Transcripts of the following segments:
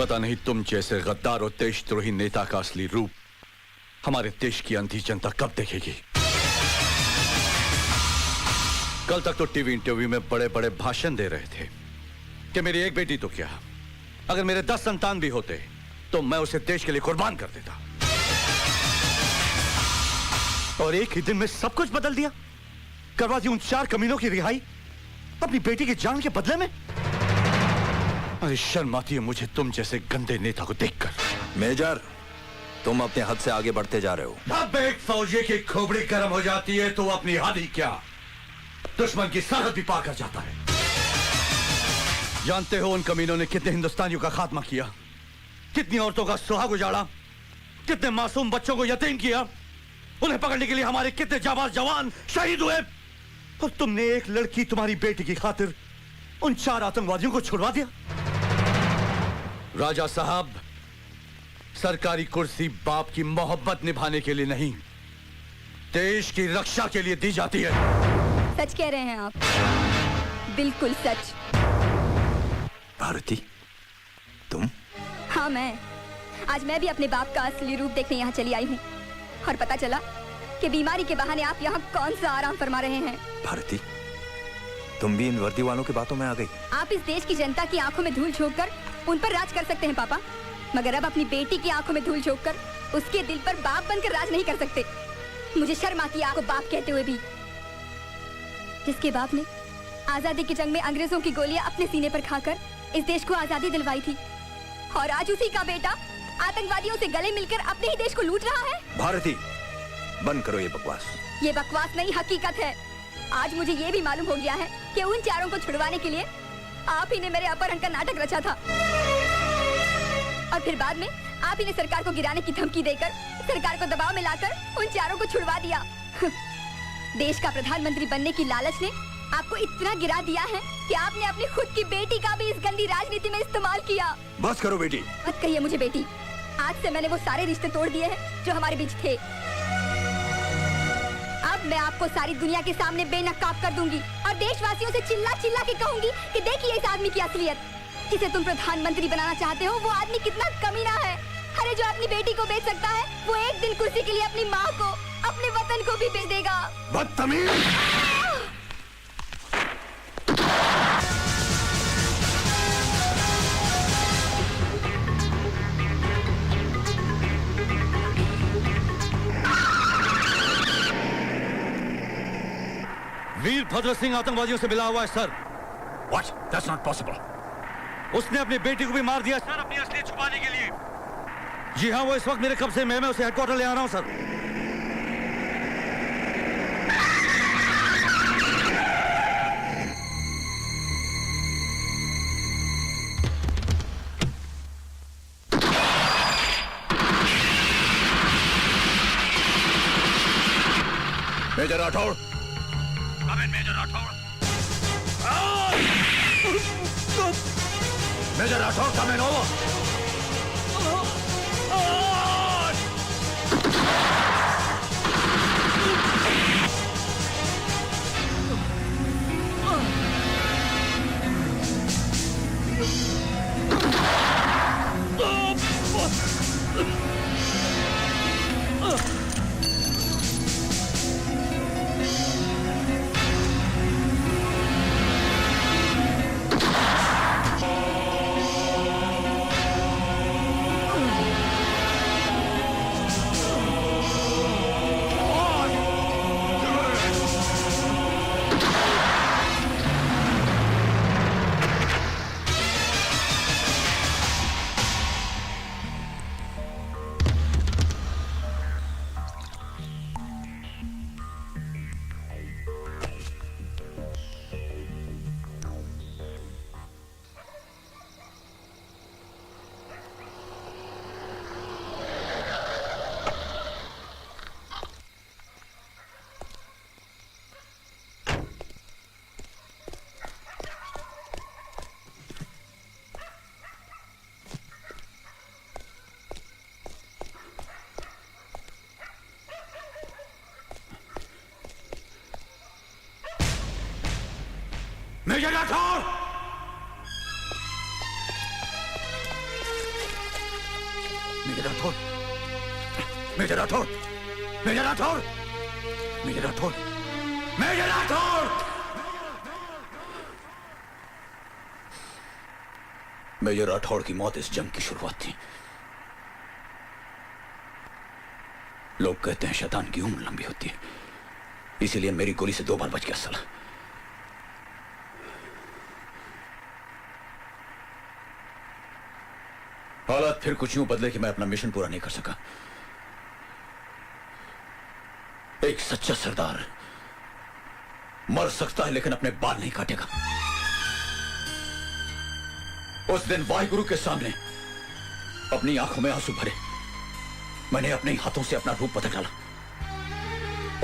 पता नहीं तुम जैसे गद्दार और देशद्रोही नेता का असली रूप हमारे देश की अंधी जनता कब देखेगी। कल तक तो टीवी इंटरव्यू में बड़े बड़े भाषण दे रहे थे कि मेरी एक बेटी तो क्या, अगर मेरे 10 संतान भी होते तो मैं उसे देश के लिए कुर्बान कर देता। और एक ही दिन में सब कुछ बदल दिया, करवा दी उन 4 कमीनों की रिहाई अपनी बेटी की जान के बदले में। अरे शर्म आती है मुझे तुम जैसे गंदे नेता को देखकर। मेजर, तुम अपने हद से आगे बढ़ते जा रहे हो। जब एक फौजी की खोपड़ी गर्म हो जाती है तो अपनी हद ही क्या, दुश्मन की सरहद भी पार कर जाता है। जानते हो उन कमीनों ने कितने हिंदुस्तानियों का खात्मा किया, कितनी औरतों का सुहाग उजाड़ा, कितने मासूम बच्चों को यतीम किया। उन्हें पकड़ने के लिए हमारे कितने जाबाज जवान शहीद हुए, और तुमने एक लड़की तुम्हारी बेटी की खातिर उन 4 आतंकवादियों को छुड़वा दिया। राजा साहब, सरकारी कुर्सी बाप की मोहब्बत निभाने के लिए नहीं, देश की रक्षा के लिए दी जाती है। सच कह रहे हैं आप, बिल्कुल सच। भारती, तुम? हाँ, आज मैं भी अपने बाप का असली रूप देखने यहाँ चली आई हूँ, और पता चला कि बीमारी के बहाने आप यहाँ कौन सा आराम फरमा रहे हैं। भारती, तुम भी इन वर्दी वालों की बातों में आ गई। आप इस देश की जनता की आंखों में धूल झोंककर उन पर राज कर सकते हैं पापा, मगर अब अपनी बेटी की आंखों में धूल झोंककर उसके दिल पर बाप बनकर राज नहीं कर सकते। मुझे शर्म आती है आपको बाप कहते हुए भी, जिसके बाप ने आजादी की जंग में अंग्रेजों की गोलियां अपने सीने पर खाकर इस देश को आजादी दिलवाई थी, और आज उसी का बेटा आतंकवादियों से गले मिलकर अपने ही देश को लूट रहा है। भारती, बंद करो ये बकवास। ये बकवास नहीं, हकीकत है। आज मुझे ये भी मालूम हो गया है कि उन 4 को छुड़वाने के लिए आप ही ने मेरे अपहरण का नाटक रचा था, और फिर बाद में आप ही ने सरकार को गिराने की धमकी देकर सरकार को दबाव में लाकर उन 4 को छुड़वा दिया। देश का प्रधानमंत्री बनने की लालच ने आपको इतना गिरा दिया है कि आपने अपनी खुद की बेटी का भी इस गंदी राजनीति में इस्तेमाल किया। बस करो बेटी। मत कहिए मुझे बेटी, आज से मैंने वो सारे रिश्ते तोड़ दिए हैं जो हमारे बीच थे। अब मैं आपको सारी दुनिया के सामने बेनकाब कर दूंगी और देशवासियों से चिल्ला चिल्ला के कहूंगी कि देखिए इस आदमी की असलियत। जिसे तुम प्रधानमंत्री बनाना चाहते हो वो आदमी कितना कमीना है। अरे जो अपनी बेटी को बेच सकता है वो एक दिन कुर्सी के लिए अपनी माँ को, अपने वतन को भी बेच देगा। बदतमीज! वीरभद्र सिंह आतंकवादियों से मिला हुआ है sir. What? That's not possible. उसने अपनी बेटी को भी मार दिया सर, अपनी असलियत छुपाने के लिए। जी हाँ, वो इस वक्त मेरे कब्जे में, मैं उसे हेडक्वार्टर ले आ रहा हूँ sir. Major Rathore. Major Rathore. Major Rathore, come in over. Major Rathore! Major Rathore, major Rathore, major Rathore, major Rathore, major Rathore. Major Rathore की मौत इस जंग की शुरुआत थी। लोग कहते हैं शैतान की उम्र लंबी होती है, इसीलिए मेरी गोली से 2 बार बच गया साला। हालात फिर कुछ यूं बदले कि मैं अपना मिशन पूरा नहीं कर सका। एक सच्चा सरदार मर सकता है लेकिन अपने बाल नहीं काटेगा। उस दिन वाहिगुरु के सामने अपनी आंखों में आंसू भरे मैंने अपने हाथों से अपना रूप बदल डाला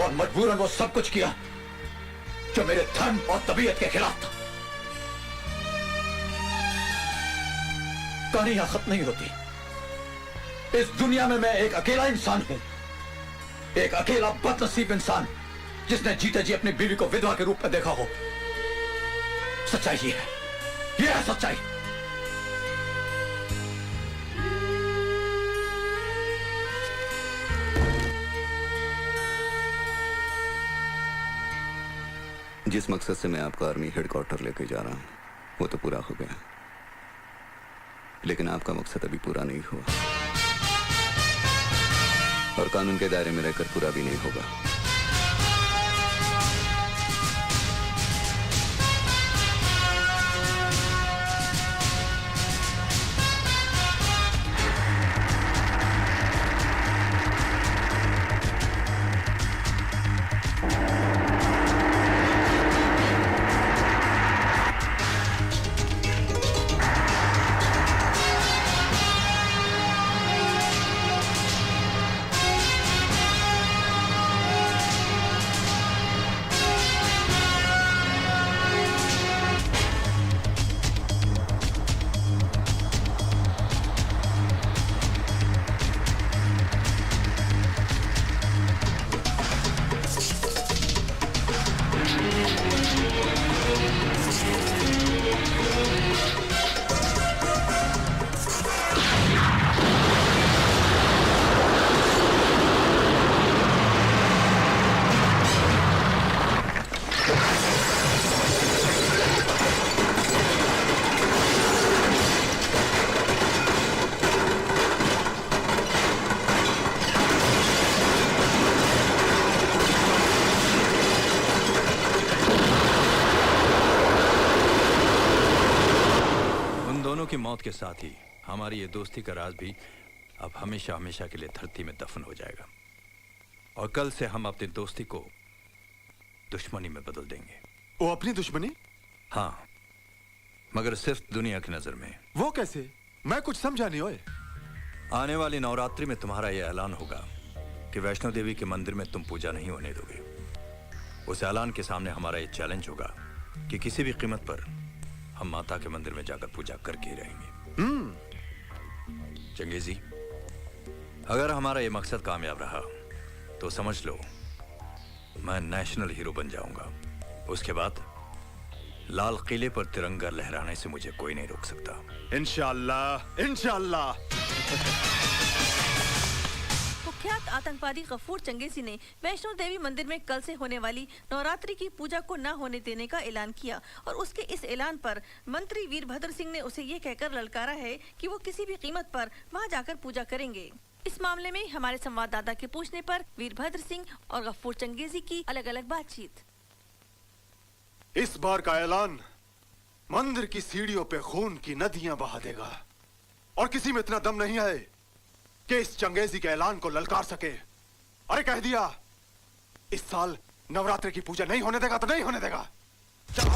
और मजबूरन वो सब कुछ किया जो मेरे धर्म और तबीयत के खिलाफ था। कहानी यहां खत्म नहीं होती। इस दुनिया में मैं एक अकेला इंसान हूं, एक अकेला बदनसीब इंसान जिसने जीते जी अपनी बीवी को विधवा के रूप में देखा हो। सच्चाई ये है सच्चाई। जिस मकसद से मैं आपका आर्मी हेडक्वार्टर लेके जा रहा हूं वो तो पूरा हो गया, लेकिन आपका मकसद अभी पूरा नहीं हुआ और कानून के दायरे में रहकर पूरा भी नहीं होगा। की मौत के साथ ही हमारी ये दोस्ती का राज भी अब हमेशा हमेशा के लिए धरती में दफन हो जाएगा और कल से हम अपनी दोस्ती को दुश्मनी में बदल देंगे। वो अपनी दुश्मनी? हाँ, मगर सिर्फ दुनिया की नजर में। वो कैसे? मैं कुछ समझा नहीं। ओए, आने वाली नवरात्रि में तुम्हारा यह ऐलान होगा कि वैष्णो देवी के मंदिर में तुम पूजा नहीं होने दोगे। उस ऐलान के सामने हमारा यह चैलेंज होगा कि किसी भी कीमत पर हम माता के मंदिर में जाकर पूजा करके ही रहेंगे। चंगेजी, अगर हमारा यह मकसद कामयाब रहा तो समझ लो मैं नेशनल हीरो बन जाऊंगा। उसके बाद लाल किले पर तिरंगा लहराने से मुझे कोई नहीं रोक सकता। इंशाअल्लाह, इंशाअल्लाह। कुख्यात आतंकवादी गफूर चंगेजी ने वैष्णो देवी मंदिर में कल से होने वाली नवरात्रि की पूजा को न होने देने का ऐलान किया और उसके इस ऐलान पर मंत्री वीरभद्र सिंह ने उसे ये कहकर ललकारा है कि वो किसी भी कीमत पर वहां जाकर पूजा करेंगे। इस मामले में हमारे संवाददाता के पूछने पर वीरभद्र सिंह और गफूर चंगेजी की अलग अलग बातचीत। इस बार का ऐलान मंदिर की सीढ़ियों पे खून की नदियां बहा देगा और किसी में इतना दम नहीं है कि इस चंगेजी के ऐलान को ललकार सके। अरे कह दिया, इस साल नवरात्रि की पूजा नहीं होने देगा तो नहीं होने देगा। चल।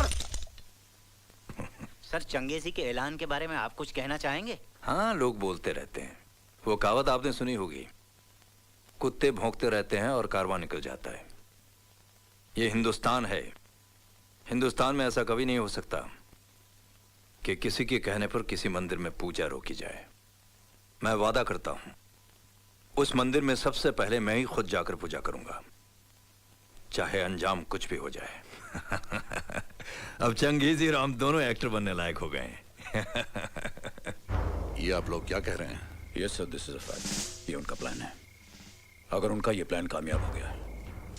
सर, चंगेजी के ऐलान के बारे में आप कुछ कहना चाहेंगे? हाँ, लोग बोलते रहते हैं। वो कहावत आपने सुनी होगी, कुत्ते भौंकते रहते हैं और कारवां निकल जाता है। ये हिंदुस्तान है। हिंदुस्तान में ऐसा कभी नहीं हो सकता कि किसी के कहने पर किसी मंदिर में पूजा रोकी जाए। मैं वादा करता हूं, उस मंदिर में सबसे पहले मैं ही खुद जाकर पूजा करूंगा, चाहे अंजाम कुछ भी हो जाए। अब चंगेजी और हम दोनों एक्टर बनने लायक हो गए हैं। ये आप लोग क्या कह रहे हैं? Yes sir, this is a fact. ये उनका प्लान है। अगर उनका ये प्लान कामयाब हो गया,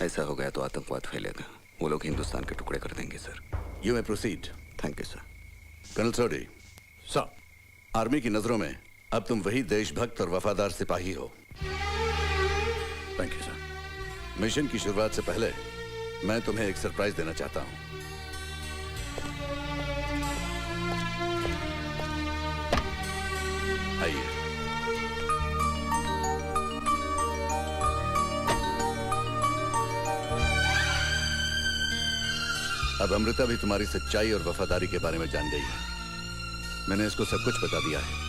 ऐसा हो गया तो आतंकवाद फैलेगा। वो लोग हिंदुस्तान के टुकड़े कर देंगे sir. You may proceed. Thank you sir. Colonel Sodhi, sir. Army की नजरों में अब तुम वही देशभक्त और वफादार सिपाही हो। Thank you sir. मिशन की शुरुआत से पहले मैं तुम्हें एक सरप्राइज देना चाहता हूं। आइए। अब अमृता भी तुम्हारी सच्चाई और वफादारी के बारे में जान गई है। मैंने इसको सब कुछ बता दिया है।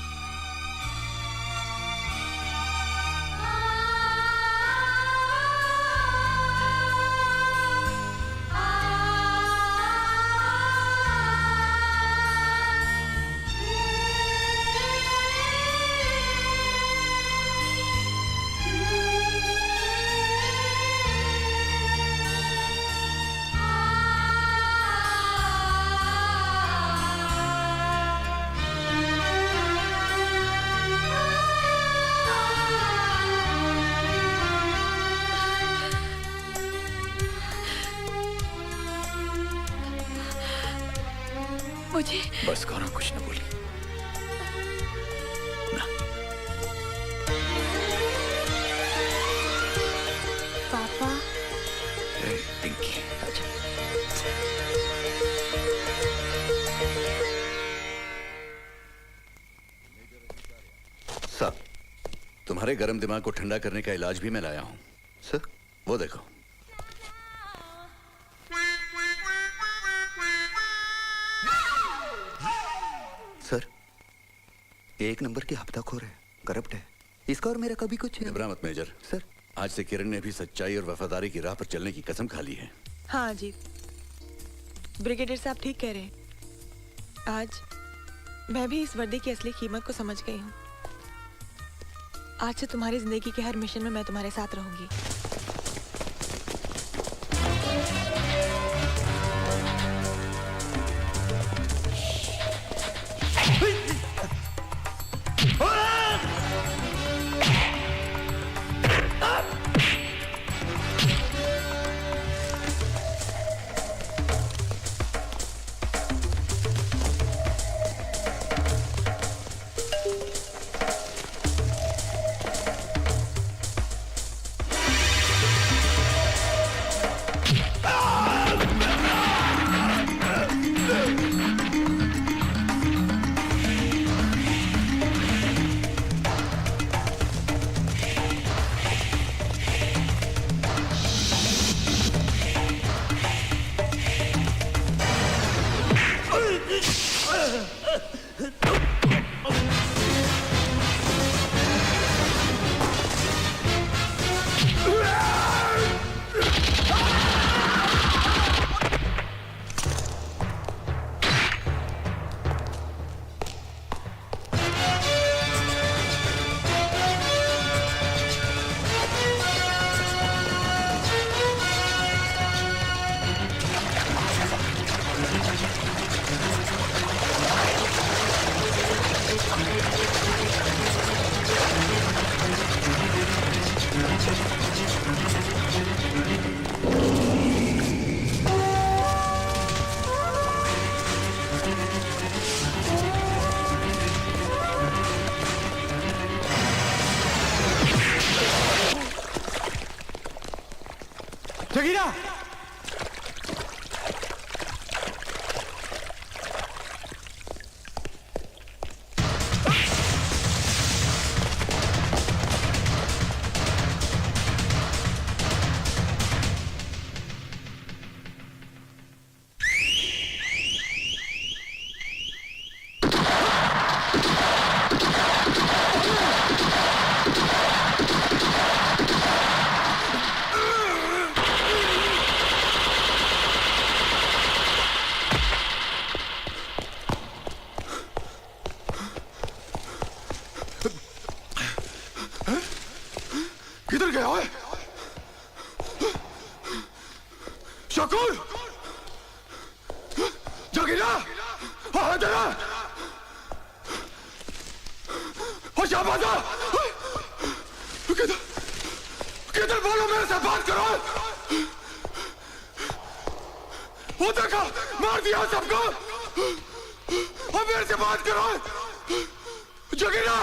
मुझे बस करो, कुछ न बोली ना। पापा। पिंकी, अच्छा। साहब, तुम्हारे गर्म दिमाग को ठंडा करने का इलाज भी मैं लाया हूं। सर, वो देखो। सर, एक नंबर की हफ्ताखोर है, करप्ट है। इसका और मेरा कभी कुछ घबरा मत मेजर। सर, आज से किरण ने भी सच्चाई और वफादारी की राह पर चलने की कसम खा ली है। हाँ जी, ब्रिगेडियर साहब ठीक कह रहे हैं। आज मैं भी इस वर्दी की असली कीमत को समझ गई हूँ। आज से तुम्हारी जिंदगी के हर मिशन में मैं तुम्हारे साथ रहूंगी। जगीरा! किधर गया है? शकूर! जगीरा! हाँ, इधर आ! ओ ओ शाहबाजा, किधर किधर बोलो, मेरे से बात करो। वो देखा, मार दिया सबको। अब मेरे से बात करो। जगीरा,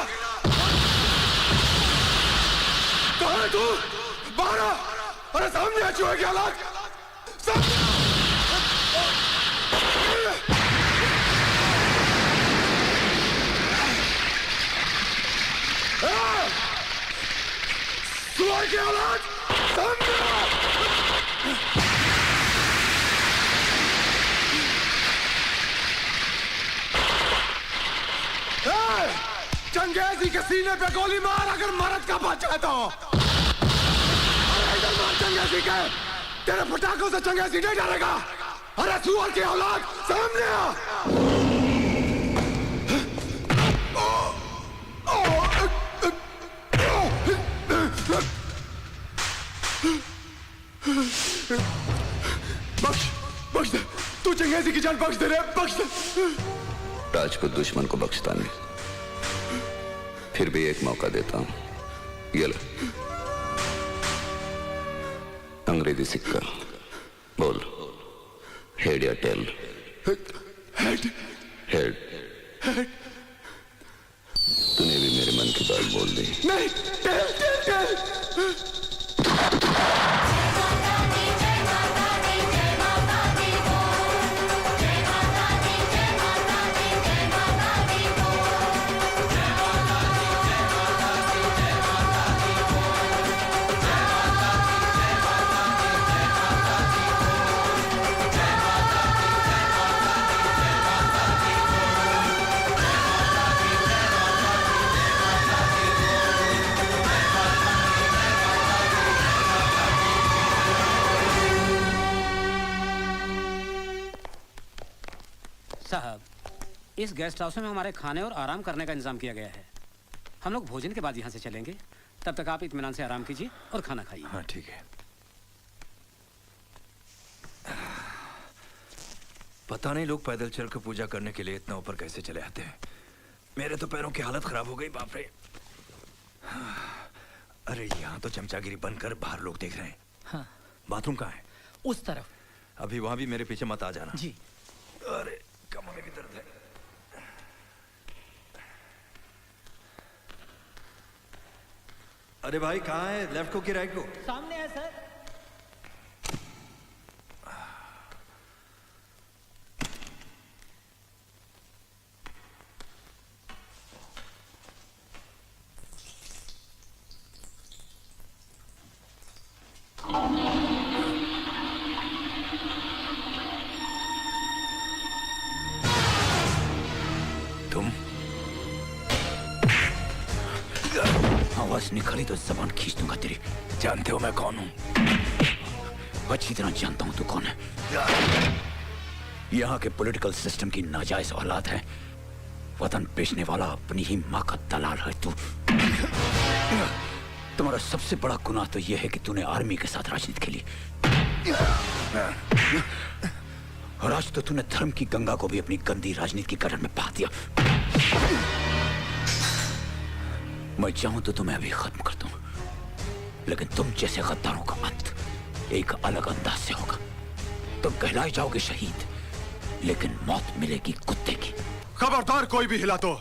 कहाँ है तू? बाहर आ। अरे सामने आ, चूहे की औलाद, सामने आ। चूहे की औलाद, सामने आ। चंगेजी के सीने पे गोली मार, अगर मरद का बच्चा है तो। इधर मार चंगेजी के, तेरे पटाखों से चंगेजी नहीं डरेगा। अरे सुअर की औलाद, सामने आ। बख्श, बख्श दे, तू चंगेजी की जान बख्श दे रे, बख्श दे। राजपूत दुश्मन को बख्शता नहीं, फिर भी एक मौका देता हूं। ये लो, अंग्रेजी सिक्का। बोल, हेड या टेल? हेड। हेड। तूने भी मेरे मन की बात बोल दी। नहीं, टेल टेल टेल। साहब, इस गेस्ट हाउस में हमारे खाने और आराम करने का इंतजाम किया गया है। हम लोग भोजन के बाद यहाँ से चलेंगे। तब तक आप इत्मीनान से आराम कीजिए और खाना खाइए। हाँ ठीक है। पता नहीं लोग पैदल चल कर पूजा करने के लिए इतना ऊपर कैसे चले आते हैं। मेरे तो पैरों की हालत खराब हो गई, बाप रे। अरे यहाँ तो चमचागिरी बनकर बाहर लोग देख रहे हैं। हाँ। बाथरूम कहाँ है? उस तरफ। अभी वहां भी मेरे पीछे मत आ जाना। जी। अरे कमर में भी दर्द है। अरे भाई कहाँ है? लेफ्ट को कि राइट को? सामने है सर। तुम आवाज निकाली तो जबान खींच दूंगा तेरी। जानते हो मैं कौन हूं? अच्छी तरह जानता हूं तू कौन है। यहाँ के पॉलिटिकल सिस्टम की नाजायज औलाद है। वतन बेचने वाला, अपनी ही माँ का दलाल है तू। तुम्हारा सबसे बड़ा गुनाह तो यह है कि तूने आर्मी के साथ राजनीति खेली। और आज तो तूने धर्म की गंगा को भी अपनी गंदी राजनीति की कटन में बहा दिया। मैं चाहूं तो तुम्हें अभी खत्म कर दूं, लेकिन तुम जैसे गद्दारों का अंत एक अलग अंदाज से होगा। तुम कहलाए जाओगे शहीद, लेकिन मौत मिलेगी कुत्ते की। खबरदार कोई भी हिला तो,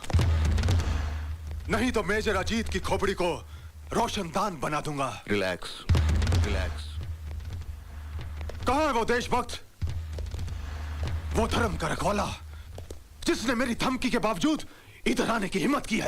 नहीं तो मेजर अजीत की खोपड़ी को रोशनदान बना दूंगा। Relax, relax. कहां है वो देशभक्त, वो धर्म का रखवाला, जिसने मेरी धमकी के बावजूद इधर आने की हिम्मत की है?